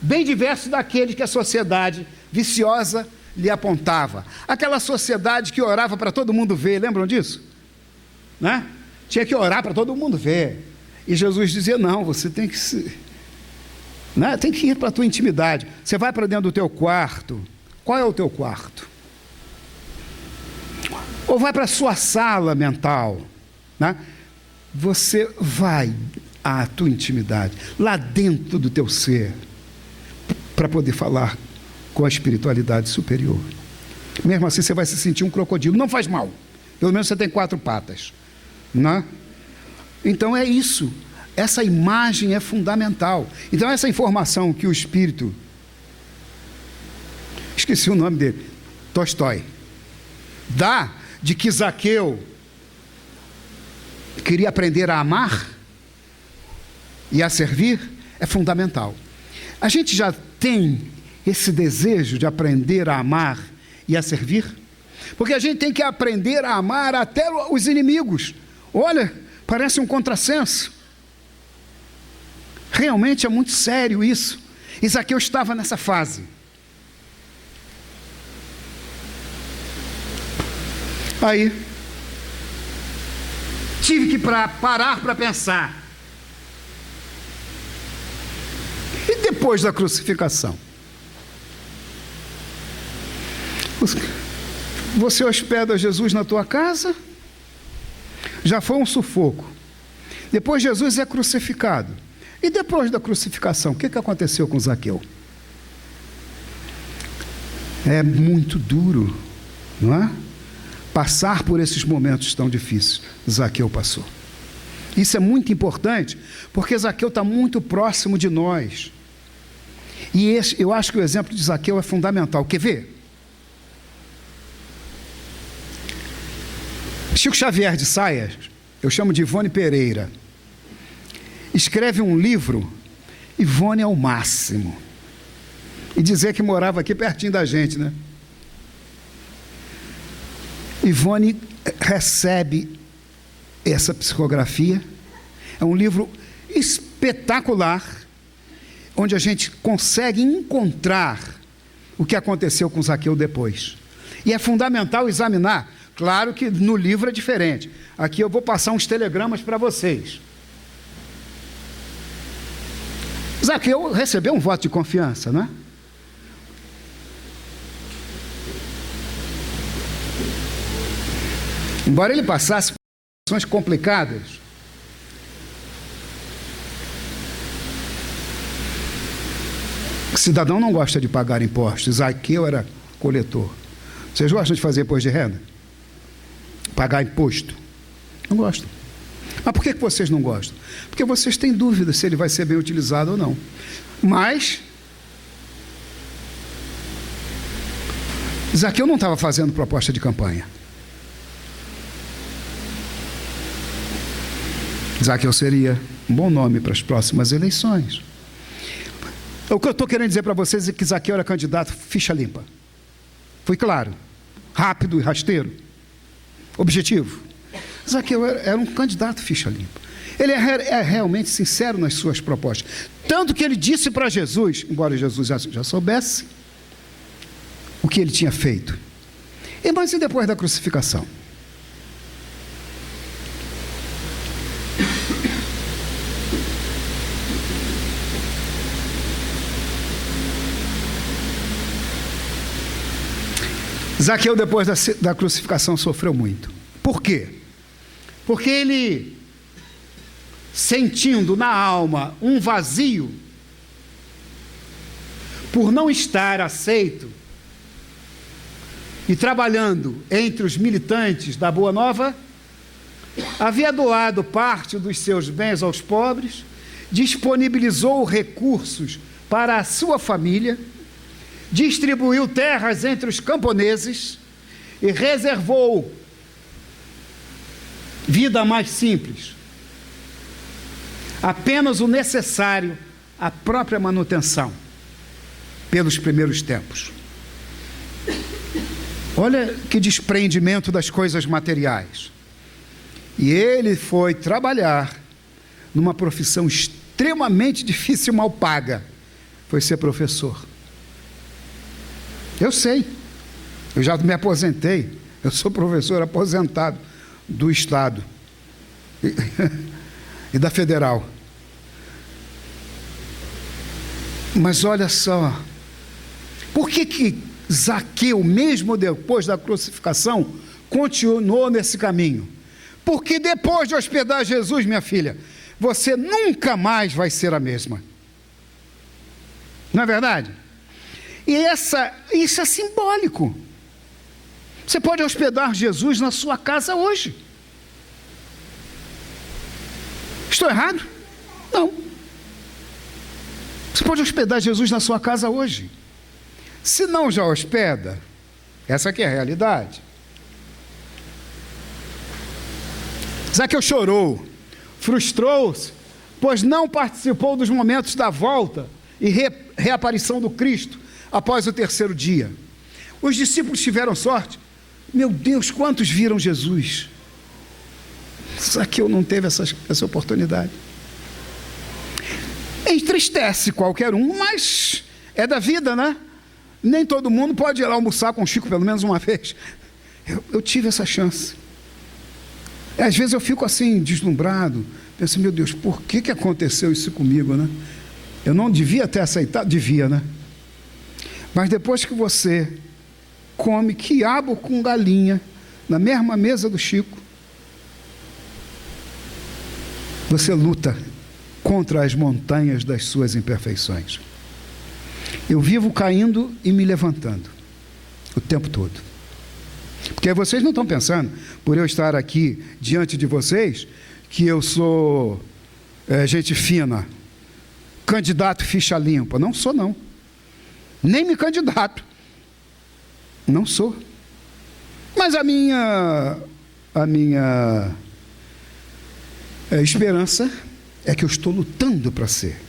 Speaker 1: bem diversos daqueles que a sociedade viciosa lhe apontava. Aquela sociedade que orava para todo mundo ver, lembram disso? Né? Tinha que orar para todo mundo ver. E Jesus dizia, não, você tem que se... Né? Tem que ir para a tua intimidade. Você vai para dentro do teu quarto. Qual é o teu quarto? Ou vai para a sua sala mental, né? Você vai à tua intimidade, lá dentro do teu ser, para poder falar com a espiritualidade superior. Mesmo assim você vai se sentir um crocodilo, não faz mal, pelo menos você tem 4 patas, né? Então é isso, essa imagem é fundamental. Então essa informação que o espírito, esqueci o nome dele, Tolstói, dá de que Zaqueu queria aprender a amar e a servir, é fundamental. A gente já tem esse desejo de aprender a amar e a servir? Porque a gente tem que aprender a amar até os inimigos. Olha, parece um contrassenso. Realmente é muito sério isso. E Zaqueu estava nessa fase. Aí, tive que parar para pensar. E depois da crucificação? Você hospeda Jesus na tua casa? Já foi um sufoco. Depois Jesus é crucificado. E depois da crucificação, o que aconteceu com Zaqueu? É muito duro, não é? Passar por esses momentos tão difíceis. Zaqueu passou. Isso é muito importante, porque Zaqueu está muito próximo de nós. E eu acho que o exemplo de Zaqueu é fundamental. Quer ver? Chico Xavier de Saias, eu chamo de Ivone Pereira, escreve um livro, Ivone é o máximo. E dizer que morava aqui pertinho da gente, né? Ivone recebe essa psicografia. É um livro espetacular, onde a gente consegue encontrar o que aconteceu com Zaqueu depois. E é fundamental examinar. Claro que no livro é diferente. Aqui eu vou passar uns telegramas para vocês. Zaqueu recebeu um voto de confiança, não é? Embora ele passasse por situações complicadas, o cidadão não gosta de pagar impostos. Zaqueu era coletor. Vocês gostam de fazer imposto de renda? Pagar imposto? Não gostam. Mas por que vocês não gostam? Porque vocês têm dúvida se ele vai ser bem utilizado ou não. Mas Zaqueu não estava fazendo proposta de campanha. Zaqueu seria um bom nome para as próximas eleições. O que eu estou querendo dizer para vocês é que Zaqueu era candidato ficha limpa. Foi claro, rápido e rasteiro. Objetivo. Zaqueu era um candidato ficha limpa. Ele é realmente sincero nas suas propostas. Tanto que ele disse para Jesus, embora Jesus já soubesse, o que ele tinha feito. Mas e depois da crucificação? Zaqueu, depois da crucificação, sofreu muito. Por quê? Porque ele, sentindo na alma um vazio, por não estar aceito e trabalhando entre os militantes da Boa Nova, havia doado parte dos seus bens aos pobres, disponibilizou recursos para a sua família, distribuiu terras entre os camponeses e reservou vida mais simples, apenas o necessário à própria manutenção, pelos primeiros tempos. Olha que desprendimento das coisas materiais. E ele foi trabalhar numa profissão extremamente difícil e mal paga, foi ser professor. Eu sei, eu já me aposentei, eu sou professor aposentado do Estado e da Federal. Mas olha só, por que Zaqueu, mesmo depois da crucificação, continuou nesse caminho? Porque depois de hospedar Jesus, minha filha, você nunca mais vai ser a mesma. Não é verdade? E isso é simbólico. Você pode hospedar Jesus na sua casa hoje. Estou errado? Não. Você pode hospedar Jesus na sua casa hoje. Se não já hospeda, essa aqui é a realidade. Zaqueu chorou, frustrou-se, pois não participou dos momentos da volta e reaparição do Cristo após o terceiro dia. Os discípulos tiveram sorte. Meu Deus, quantos viram Jesus? Zaqueu não teve essa oportunidade. Entristece qualquer um, mas é da vida, né? Nem todo mundo pode ir lá almoçar com o Chico pelo menos uma vez. Eu tive essa chance. Às vezes eu fico assim, deslumbrado, penso, meu Deus, por que aconteceu isso comigo, né? Eu não devia ter aceitado, devia, né? Mas depois que você come quiabo com galinha na mesma mesa do Chico, você luta contra as montanhas das suas imperfeições. Eu vivo caindo e me levantando o tempo todo. Porque vocês não estão pensando, por eu estar aqui diante de vocês, que eu sou gente fina, candidato ficha limpa. Não sou, não. Nem me candidato. Não sou. Mas a minha esperança é que eu estou lutando para ser.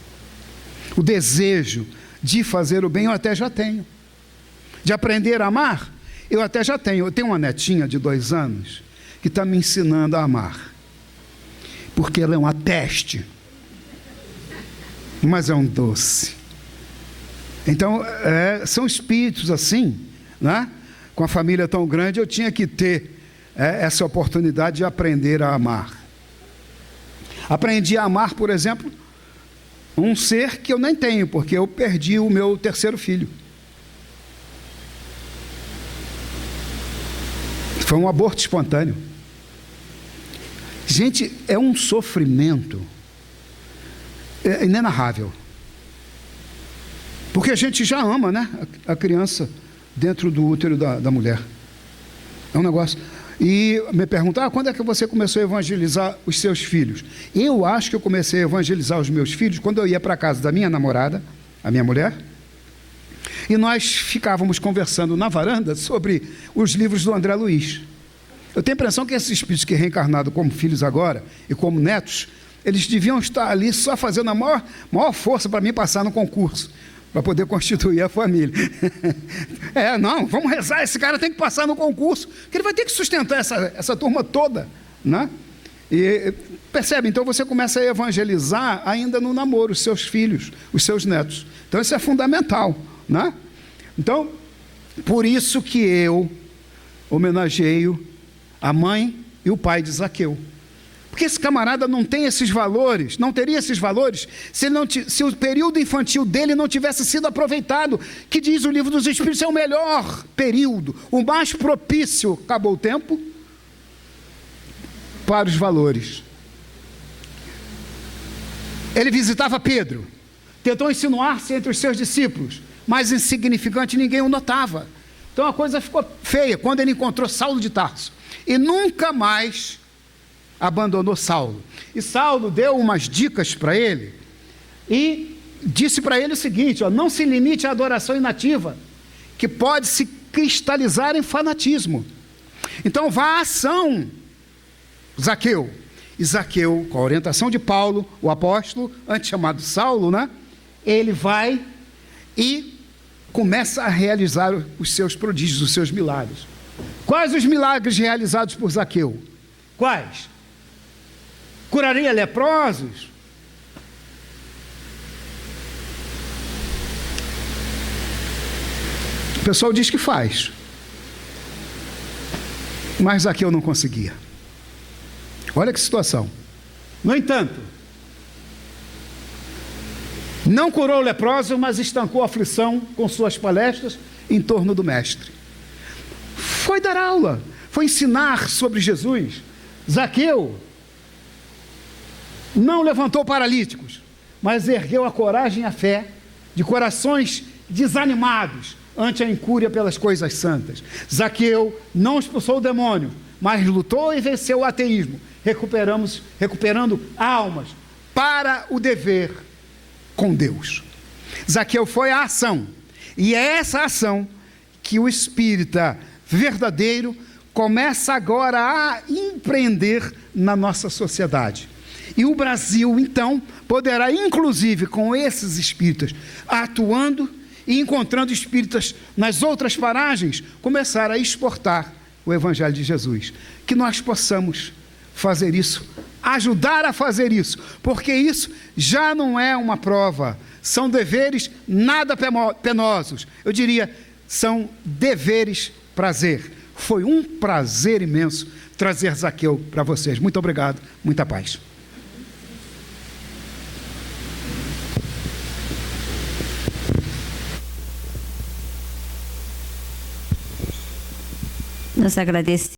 Speaker 1: O desejo de fazer o bem eu até já tenho. De aprender a amar, eu até já tenho. Eu tenho uma netinha de 2 anos que está me ensinando a amar. Porque ela é uma peste. Mas é um doce. Então, são espíritos assim, né? Com a família tão grande, eu tinha que ter essa oportunidade de aprender a amar. Aprendi a amar, por exemplo, um ser que eu nem tenho, porque eu perdi o meu 3º filho. Foi um aborto espontâneo. Gente, é um sofrimento inenarrável. Porque a gente já ama, né? A criança dentro do útero da mulher. É um negócio. E me perguntar, quando é que você começou a evangelizar os seus filhos? Eu acho que eu comecei a evangelizar os meus filhos quando eu ia para a casa da minha namorada, a minha mulher, e nós ficávamos conversando na varanda sobre os livros do André Luiz. Eu tenho a impressão que esses espíritos que reencarnaram como filhos agora e como netos, eles deviam estar ali só fazendo a maior força para mim passar no concurso, para poder constituir a família. Não, vamos rezar, esse cara tem que passar no concurso, porque ele vai ter que sustentar essa turma toda, né? E percebe, então você começa a evangelizar ainda no namoro, os seus filhos, os seus netos. Então isso é fundamental, né? Então, Por isso que eu homenageio a mãe e o pai de Zaqueu. Porque esse camarada não tem esses valores, não teria esses valores se o período infantil dele não tivesse sido aproveitado, que diz o livro dos Espíritos, é o melhor período, o mais propício, acabou o tempo, para os valores. Ele visitava Pedro, tentou insinuar-se entre os seus discípulos, mas insignificante, ninguém o notava. Então a coisa ficou feia quando ele encontrou Saulo de Tarso, e nunca mais abandonou Saulo. E Saulo deu umas dicas para ele e disse para ele o seguinte: não se limite à adoração inativa, que pode se cristalizar em fanatismo. Então vá à ação, Zaqueu. E Zaqueu, com a orientação de Paulo, o apóstolo, antes chamado Saulo, ele vai e começa a realizar os seus prodígios, os seus milagres. Quais os milagres realizados por Zaqueu? Quais? Curaria leprosos? O pessoal diz que faz, mas Zaqueu não conseguia. Olha que situação. No entanto, não curou o leproso, mas estancou a aflição com suas palestras em torno do mestre. Foi dar aula, foi ensinar sobre Jesus. Zaqueu não levantou paralíticos, mas ergueu a coragem e a fé de corações desanimados ante a incúria pelas coisas santas. Zaqueu não expulsou o demônio, mas lutou e venceu o ateísmo, recuperando almas para o dever com Deus. Zaqueu foi a ação, e é essa ação que o espírita verdadeiro começa agora a empreender na nossa sociedade. E o Brasil, então, poderá, inclusive com esses espíritas, atuando e encontrando espíritas nas outras paragens, começar a exportar o Evangelho de Jesus. Que nós possamos fazer isso, ajudar a fazer isso, porque isso já não é uma prova, são deveres nada penosos, eu diria, são deveres prazer. Foi um prazer imenso trazer Zaqueu para vocês. Muito obrigado, muita paz.
Speaker 2: Nós agradecemos.